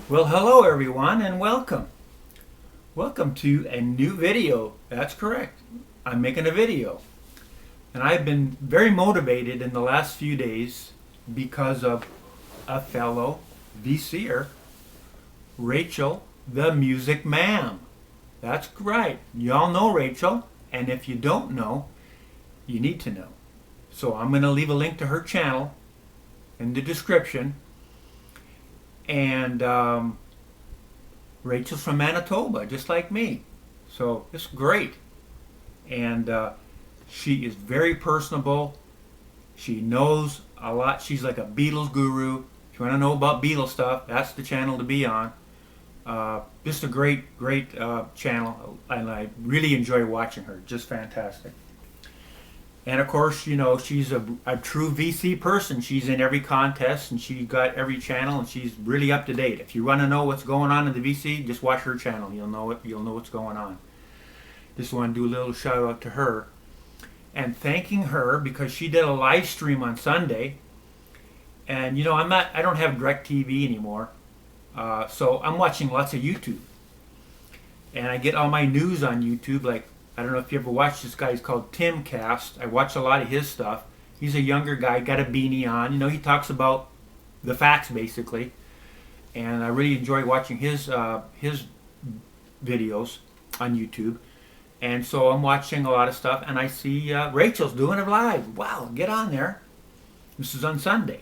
Well, hello everyone and welcome. Welcome to a new video. That's correct. I'm making a video. And I've been very motivated in the last few days because of a fellow VCer, Rachel, the Music Ma'am. That's right. Y'all know Rachel, and if you don't know, you need to know. So I'm going to leave a link to her channel in the description. And Rachel's from Manitoba, just like me. So it's great. And she is very personable. She knows a lot. She's like a Beatles guru. If you want to know about Beatles stuff, that's the channel to be on. Just a great channel, and I really enjoy watching her. Just fantastic. And of course, you know, she's a true VC person. She's in every contest and she got every channel and she's really up to date. If you want to know what's going on in the VC, just watch her channel. You'll know it. You'll know what's going on. Just want to do a little shout out to her and thanking her because she did a live stream on Sunday. And you know, I don't have DirecTV anymore, so I'm watching lots of YouTube. And I get all my news on YouTube, like, I don't know if you ever watched this guy. He's called Timcast. I watch a lot of his stuff. He's a younger guy, got a beanie on. You know, he talks about the facts basically, and I really enjoy watching his videos on YouTube. And so I'm watching a lot of stuff, and I see Rachel's doing it live. Wow, get on there. This is on Sunday,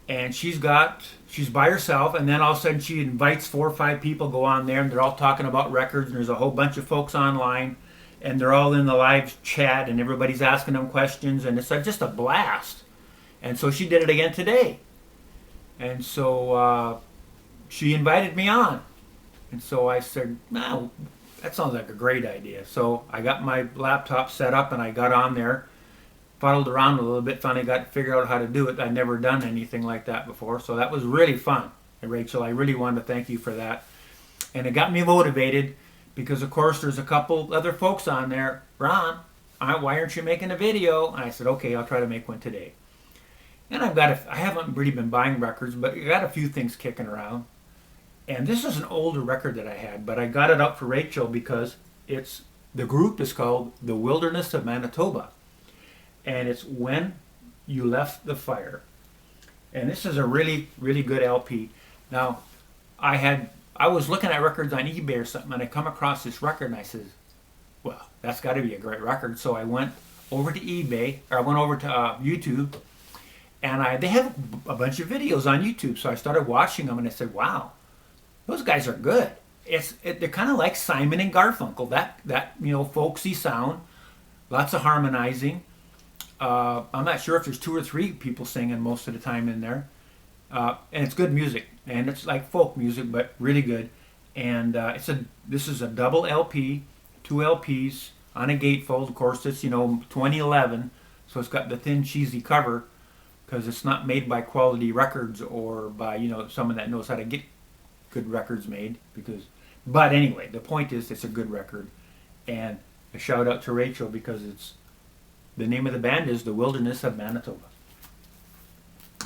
and she's by herself, and then all of a sudden she invites 4 or 5 people go on there, and they're all talking about records, and there's a whole bunch of folks online, and they're all in the live chat, and everybody's asking them questions, and it's just a blast. And so she did it again today, and so she invited me on, and so I said, "No, that sounds like a great idea." So I got my laptop set up, and I got on there, fuddled around a little bit, finally got to figure out how to do it. I'd never done anything like that before, so that was really fun. And Rachel, I really wanted to thank you for that. And it got me motivated because, of course, there's a couple other folks on there. "Ron, why aren't you making a video?" And I said, "Okay, I'll try to make one today." And I haven't really been buying records, but I got a few things kicking around. And this is an older record that I had, but I got it up for Rachel because the group is called The Wilderness of Manitoba. And it's When You Left the Fire. And this is a really good LP. Now, I was looking at records on eBay or something, and I come across this record, and I said, "Well, that's got to be a great record." So I went over to eBay, or I went over to YouTube, and they have a bunch of videos on YouTube. So I started watching them, and I said, "Wow, those guys are good." They're kind of like Simon and Garfunkel, that folksy sound, lots of harmonizing. I'm not sure if there's 2 or 3 people singing most of the time in there. And it's good music. And it's like folk music, but really good. And this is a double LP, 2 LPs on a gatefold. Of course, it's 2011, so it's got the thin, cheesy cover because it's not made by Quality Records or by someone that knows how to get good records made. But anyway, the point is, it's a good record. And a shout out to Rachel because the name of the band is The Wilderness of Manitoba.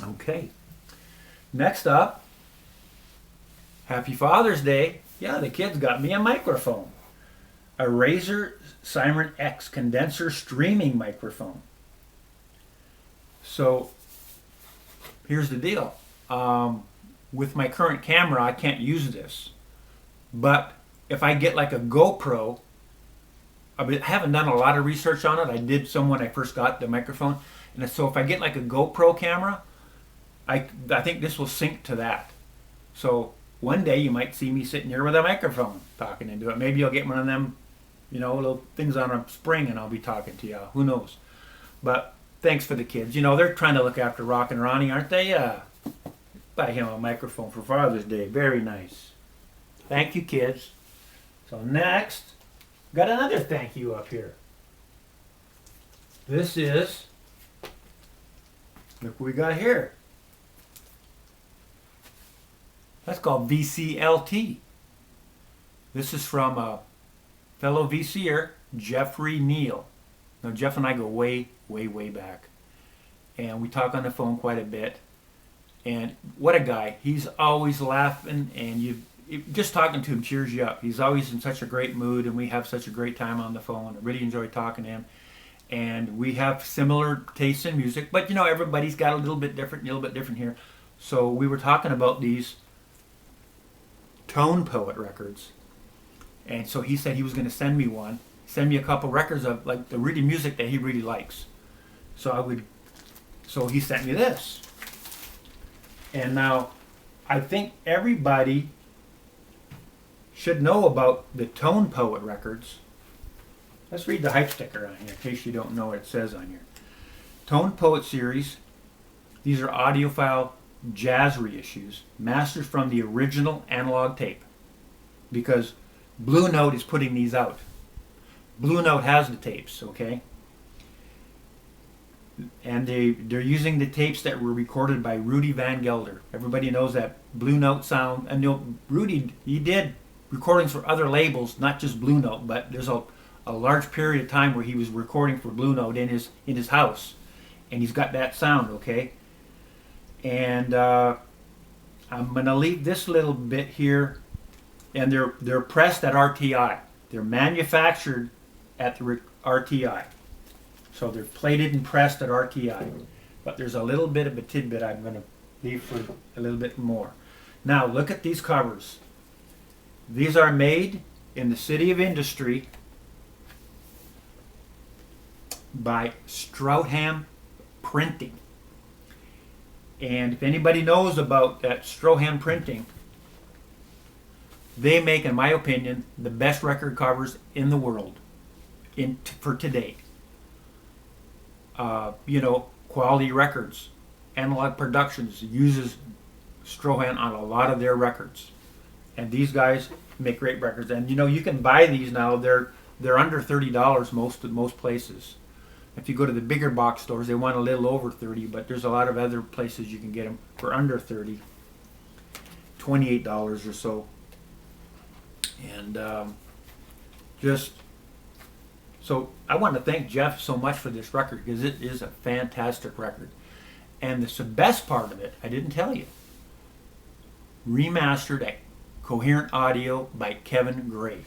Okay. Next up, Happy Father's Day. Yeah, the kids got me a microphone. A Razer Siren X condenser streaming microphone. So, here's the deal. With my current camera, I can't use this. But if I get like a GoPro, I haven't done a lot of research on it. I did some when I first got the microphone. And so if I get like a GoPro camera, I think this will sync to that. So one day you might see me sitting here with a microphone talking into it. Maybe you'll get one of them, little things on a spring and I'll be talking to you. Who knows? But thanks for the kids. They're trying to look after Rock and Ronnie, aren't they? Buy him a microphone for Father's Day. Very nice. Thank you, kids. So next, got another thank you up here. This is, look what we got here. That's called VCLT. This is from a fellow VCer, Jeffrey Neal. Now, Jeff and I go way back. And we talk on the phone quite a bit. And what a guy. He's always laughing, and just talking to him cheers you up. He's always in such a great mood, and we have such a great time on the phone. I really enjoy talking to him. And we have similar tastes in music, but everybody's got a little bit different here. So we were talking about these Tone Poet records, and so he said he was going to send me a couple records of like the really music that he really likes. So he sent me this, and now I think everybody should know about the Tone Poet records. Let's read the hype sticker on here in case you don't know what it says on here. Tone Poet series. These are audiophile jazz reissues, mastered from the original analog tape. Because Blue Note is putting these out. Blue Note has the tapes, okay? And they're using the tapes that were recorded by Rudy Van Gelder. Everybody knows that Blue Note sound. And Rudy, he did recordings for other labels, not just Blue Note, but there's a large period of time where he was recording for Blue Note in his house, and he's got that sound, okay? And I'm gonna leave this little bit here, and they're pressed at RTI. They're manufactured at the RTI, so they're plated and pressed at RTI. But there's a little bit of a tidbit I'm gonna leave for a little bit more. Now look at these covers. These are made in the City of Industry by Stroham Printing. And if anybody knows about that Stroham Printing, they make, in my opinion, the best record covers in the world for today. Quality Records, Analog Productions uses Stroham on a lot of their records. And these guys make great records. And you can buy these now. They're under $30 most places. If you go to the bigger box stores, they want a little over 30, but there's a lot of other places you can get them for under 30, $28 or so. And so I want to thank Jeff so much for this record, because it is a fantastic record. And the best part of it, I didn't tell you, remastered at Coherent Audio by Kevin Gray.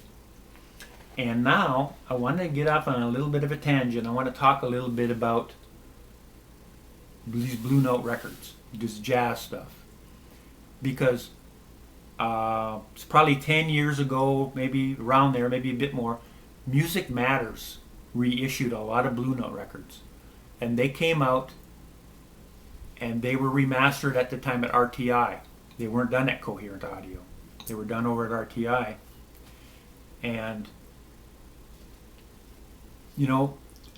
And now I want to get off on a little bit of a tangent. I want to talk a little bit about these Blue Note records, this jazz stuff, because it's probably 10 years ago, maybe around there, maybe a bit more. Music Matters reissued a lot of Blue Note records, and they came out and they were remastered at the time at RTI. They weren't done at Coherent Audio. They were done over at RTI. And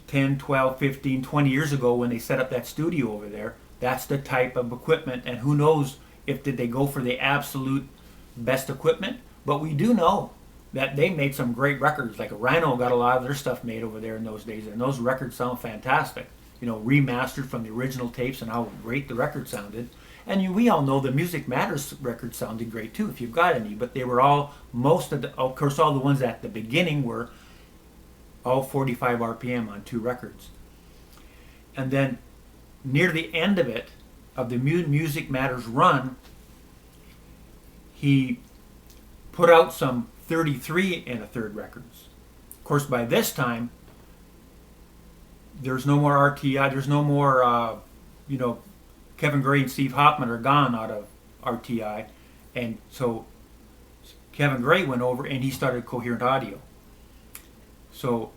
10, 12, 15, 20 years ago when they set up that studio over there, that's the type of equipment. And who knows if did they go for the absolute best equipment. But we do know that they made some great records. Like Rhino got a lot of their stuff made over there in those days. And those records sound fantastic. Remastered from the original tapes, and how great the record sounded. And we all know the Music Matters record sounded great too, if you've got any. But they were all, of course, all the ones at the beginning were all 45 RPM on 2 records. And then near the end of it, of the Music Matters run, he put out some 33 1/3 records. Of course, by this time, there's no more RTI, there's no more, Kevin Gray and Steve Hoffman are gone out of RTI. And so Kevin Gray went over and he started Coherent Audio. So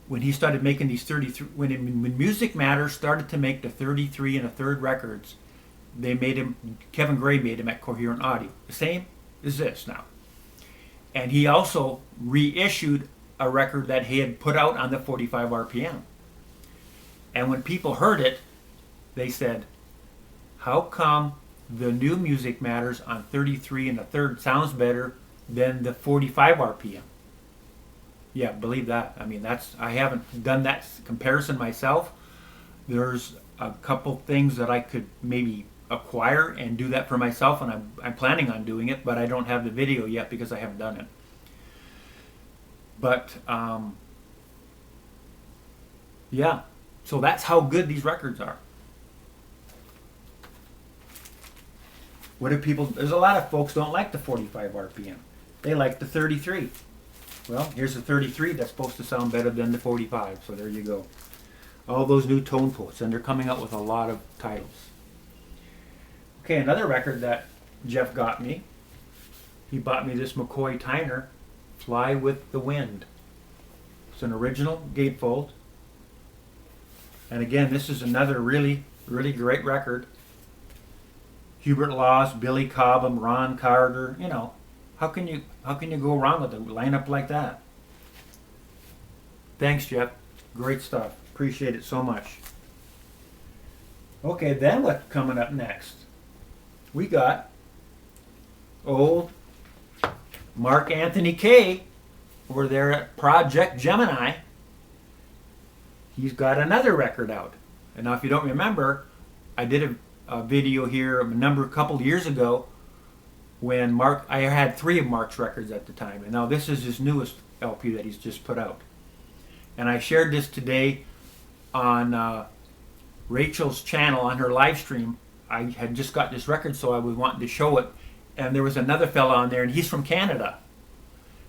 when he started making these 33, when Music Matters started to make the 33 1/3 records, Kevin Gray made him at Coherent Audio. The same as this now. And he also reissued a record that he had put out on the 45 RPM. And when people heard it, they said, how come the new Music Matters on 33 1/3 sounds better than the 45 RPM? Yeah, believe that. I mean, I haven't done that comparison myself. There's a couple things that I could maybe acquire and do that for myself, and I'm planning on doing it, but I don't have the video yet because I haven't done it. But yeah, so that's how good these records are. What do people, there's a lot of folks don't like the 45 RPM. They like the 33. Well, here's the 33 that's supposed to sound better than the 45, so there you go. All those new tone posts, and they're coming out with a lot of titles. Okay, another record that Jeff got me, he bought me this McCoy Tyner, Fly with the Wind. It's an original gatefold. And again, this is another really, really great record. Hubert Laws, Billy Cobham, Ron Carter, you know, how can you go wrong with a lineup like that? Thanks, Jeff. Great stuff. Appreciate it so much. Okay, then what's coming up next? We got old Mark Anthony K over there at Projekt Gemineye. He's got another record out. And now if you don't remember, I did a video here a couple years ago when I had 3 of Mark's records at the time. And now this is his newest LP that he's just put out. And I shared this today on Rachel's channel on her live stream. I had just got this record, so I was wanting to show it. And there was another fella on there, and he's from Canada.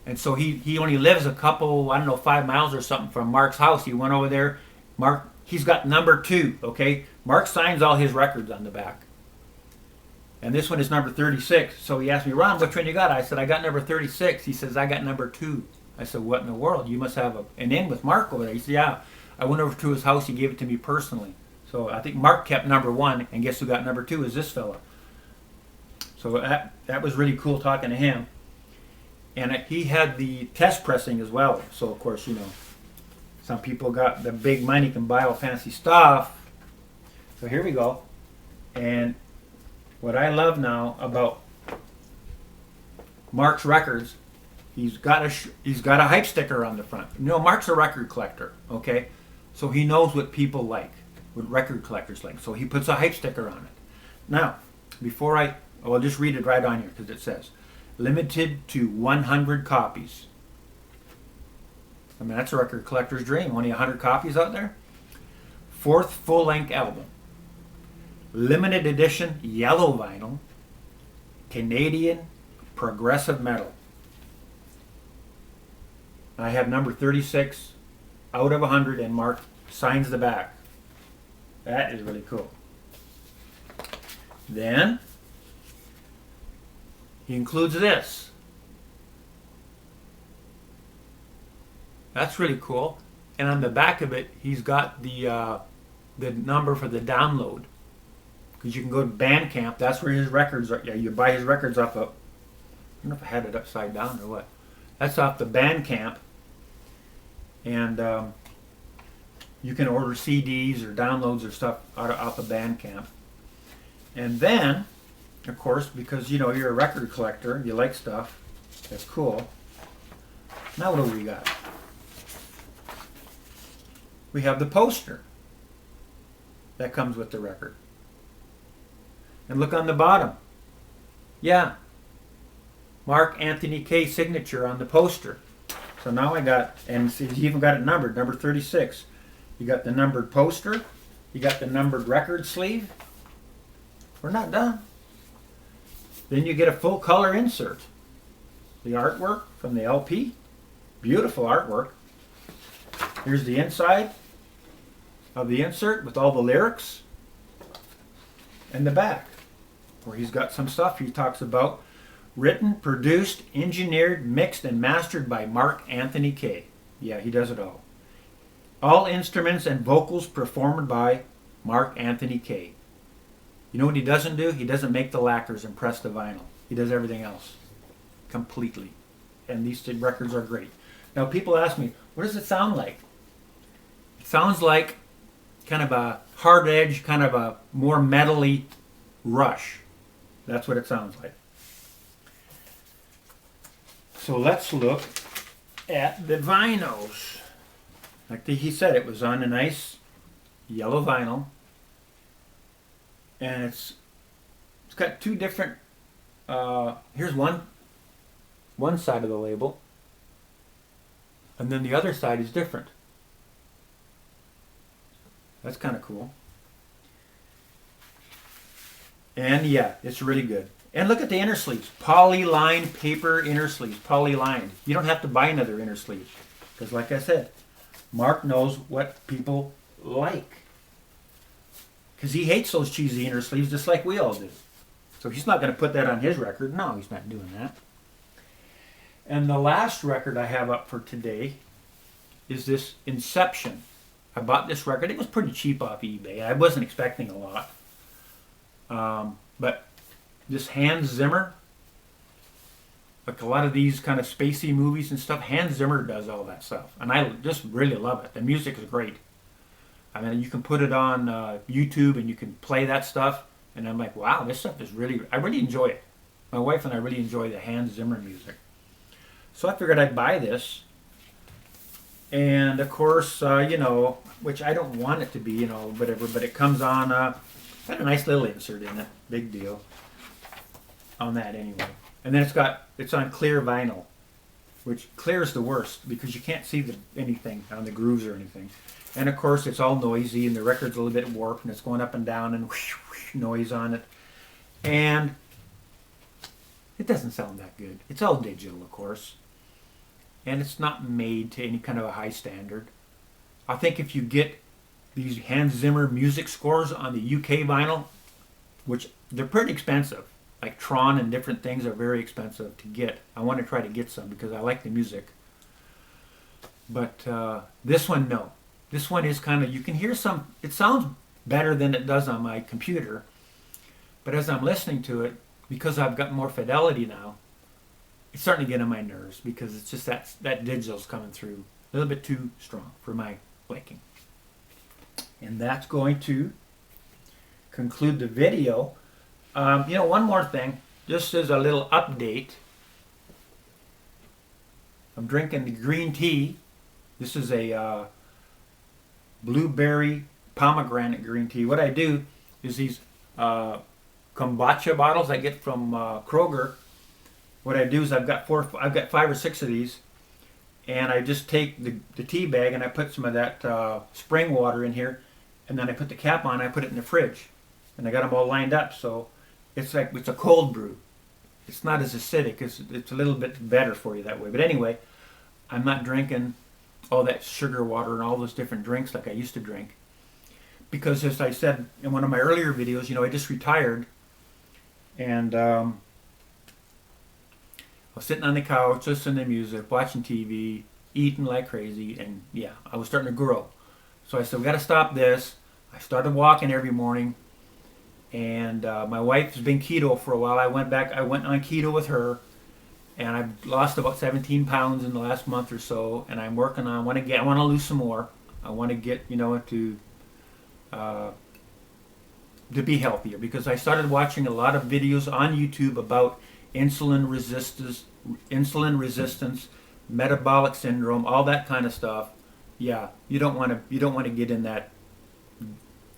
And so he only lives a couple, I don't know, 5 miles or something from Mark's house. He went over there. Mark, he's got number 2, okay? Mark signs all his records on the back. And this one is number 36. So he asked me, Ron, which one you got? I said, I got number 36. He says, I got number 2. I said, what in the world? You must have an in with Mark over there. He said, yeah. I went over to his house. He gave it to me personally. So I think Mark kept number 1, and guess who got number 2 is this fella. So that was really cool talking to him. And he had the test pressing as well. So, of course, you know, some people got the big money, can buy all fancy stuff. So here we go. And what I love now about Mark's records, he's got a hype sticker on the front. You know, Mark's a record collector, okay? So he knows what people like, what record collectors like. So he puts a hype sticker on it. Now, before I'll just read it right on here because it says, limited to 100 copies. I mean, that's a record collector's dream. Only 100 copies out there. 4th full-length album. Limited edition yellow vinyl. Canadian progressive metal. I have number 36 out of 100, and Mark signs the back. That is really cool. Then he includes this. That's really cool. And on the back of it, he's got the number for the download. Because you can go to Bandcamp. That's where his records are. Yeah, you buy his records off of. I don't know if I had it upside down or what. That's off the Bandcamp. And you can order CDs or downloads or stuff off of Bandcamp. And then, of course, because you know you're a record collector, you like stuff. That's cool. Now what do we got? We have the poster that comes with the record. And look on the bottom. Yeah. Mark Anthony K signature on the poster. So now I got, and see, you even got it numbered, number 36. You got the numbered poster. You got the numbered record sleeve. We're not done. Then you get a full color insert. The artwork from the LP. Beautiful artwork. Here's the inside of the insert with all the lyrics. And the back, where he's got some stuff he talks about. Written, produced, engineered, mixed, and mastered by Mark Anthony K. Yeah, he does it all. All instruments and vocals performed by Mark Anthony K. You know what he doesn't do? He doesn't make the lacquers and press the vinyl. He does everything else completely. And these records are great. Now people ask me, what does it sound like? It sounds like kind of a hard edge, kind of a more metally Rush. That's what it sounds like. So let's look at the vinyls. Like he said, it was on a nice yellow vinyl. And it's got 2 different, here's one side of the label. And then the other side is different. That's kind of cool. And yeah, it's really good. And look at the inner sleeves. Polyline paper inner sleeves. Polyline. You don't have to buy another inner sleeve. Because like I said, Mark knows what people like. Because he hates those cheesy inner sleeves just like we all do. So he's not going to put that on his record. No, he's not doing that. And the last record I have up for today is this Inception. I bought this record. It was pretty cheap off eBay. I wasn't expecting a lot. But this Hans Zimmer, like a lot of these kind of spacey movies and stuff, Hans Zimmer does all that stuff. And I just really love it. The music is great. I mean, you can put it on YouTube and you can play that stuff. And I'm like, wow, this stuff is really, I really enjoy it. My wife and I really enjoy the Hans Zimmer music. So I figured I'd buy this. And of course, you know, which I don't want it to be, you know, whatever, but it comes on, got a nice little insert in it. Big deal. On that anyway. And then it's on clear vinyl, which clear is the worst because you can't see anything on the grooves or anything. And of course, it's all noisy and the record's a little bit warped and it's going up and down and whoosh, whoosh, noise on it. And it doesn't sound that good. It's all digital, of course. And it's not made to any kind of a high standard. I think if you get these Hans Zimmer music scores on the UK vinyl, which they're pretty expensive, like Tron and different things are very expensive to get. I want to try to get some because I like the music. But this one, no. This one is kind of, you can hear some, it sounds better than it does on my computer. But as I'm listening to it, because I've got more fidelity now, it's starting to get on my nerves because it's just that digital's coming through a little bit too strong for my liking. And that's going to conclude the video. You know, one more thing, just as a little update. I'm drinking the green tea. This is a blueberry pomegranate green tea. What I do is these kombucha bottles I get from Kroger. What I do is I've got 5 or 6 of these, and I just take the tea bag and I put some of that spring water in here, and then I put the cap on. I put it in the fridge, and I got them all lined up. So it's like it's a cold brew. It's not as acidic. It's a little bit better for you that way. But anyway, I'm not drinking all that sugar water and all those different drinks like I used to drink, because as I said in one of my earlier videos, you know, I just retired, and I was sitting on the couch, listening to music, watching TV, eating like crazy, and yeah, I was starting to grow. So I said, we got to stop this. I started walking every morning, and my wife has been keto for a while. I went on keto with her, and I've lost about 17 pounds in the last month or so, and I'm working on, I want to lose some more. I want to get, you know, to be healthier, because I started watching a lot of videos on YouTube about insulin resistance, metabolic syndrome, all that kind of stuff. Yeah, you don't want to get in that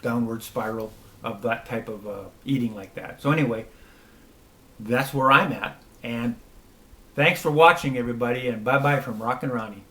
downward spiral of that type of eating like that. So anyway, that's where I'm at, and thanks for watching, everybody, and bye bye from Rock and Ronnie.